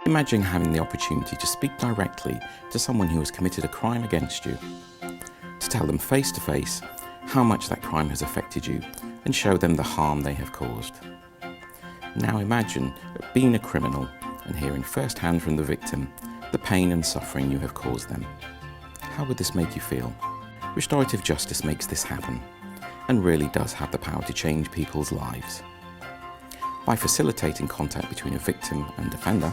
Imagine having the opportunity to speak directly to someone who has committed a crime against you, to tell them face to face how much that crime has affected you and show them the harm they have caused. Now imagine being a criminal and hearing firsthand from the victim the pain and suffering you have caused them. How would this make you feel? Restorative justice makes this happen and really does have the power to change people's lives. By facilitating contact between a victim and offender,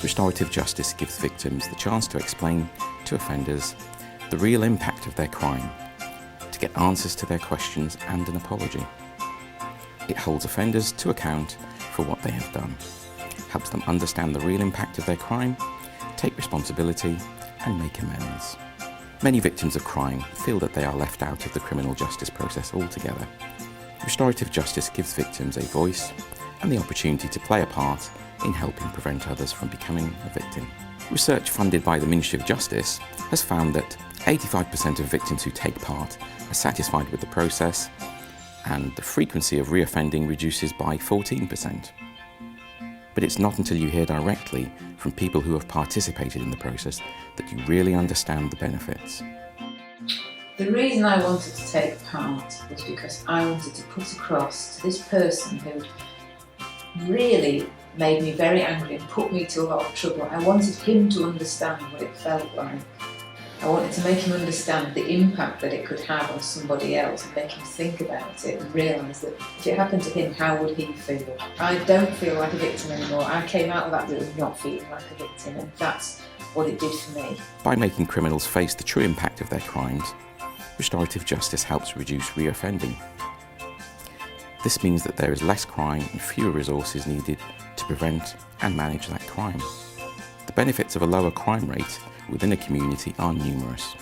restorative justice gives victims the chance to explain to offenders the real impact of their crime, to get answers to their questions and an apology. It holds offenders to account for what they have done, helps them understand the real impact of their crime, take responsibility and make amends. Many victims of crime feel that they are left out of the criminal justice process altogether. Restorative justice gives victims a voice and the opportunity to play a part in helping prevent others from becoming a victim. Research funded by the Ministry of Justice has found that 85% of victims who take part are satisfied with the process, and the frequency of reoffending reduces by 14%. But it's not until you hear directly from people who have participated in the process that you really understand the benefits. The reason I wanted to take part was because I wanted to put across to this person who really made me very angry and put me to a lot of trouble. I wanted him to understand what it felt like. I wanted to make him understand the impact that it could have on somebody else and make him think about it and realise that if it happened to him, how would he feel? I don't feel like a victim anymore. I came out of that room not feeling like a victim, and that's what it did for me. By making criminals face the true impact of their crimes, restorative justice helps reduce reoffending. This means that there is less crime and fewer resources needed to prevent and manage that crime. The benefits of a lower crime rate within a community are numerous.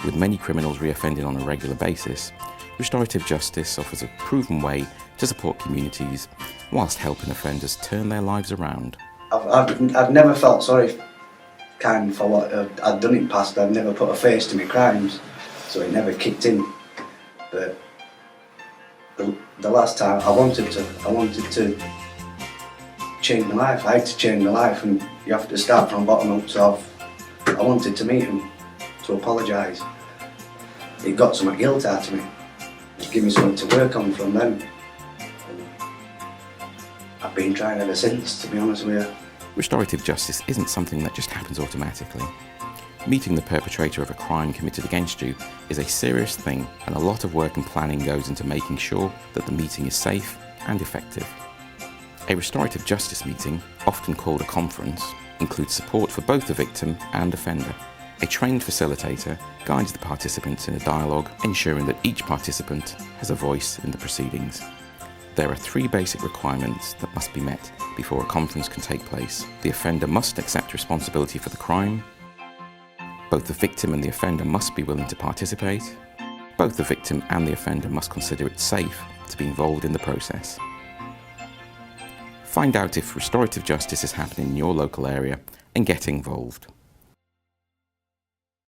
With many criminals reoffending on a regular basis, restorative justice offers a proven way to support communities whilst helping offenders turn their lives around. I've never felt sorry for what I'd done in the past. I've never put a face to my crimes, so it never kicked in. But the last time I wanted to change my life. I had to change my life, and you have to start from bottom up. So I wanted to meet him, to apologise. It got some guilt out of me. It gave me something to work on from then. And I've been trying ever since, to be honest with you. Restorative justice isn't something that just happens automatically. Meeting the perpetrator of a crime committed against you is a serious thing, and a lot of work and planning goes into making sure that the meeting is safe and effective. A restorative justice meeting, often called a conference, includes support for both the victim and offender. A trained facilitator guides the participants in a dialogue, ensuring that each participant has a voice in the proceedings. There are 3 basic requirements that must be met before a conference can take place. The offender must accept responsibility for the crime. Both the victim and the offender must be willing to participate. Both the victim and the offender must consider it safe to be involved in the process. Find out if restorative justice is happening in your local area and get involved.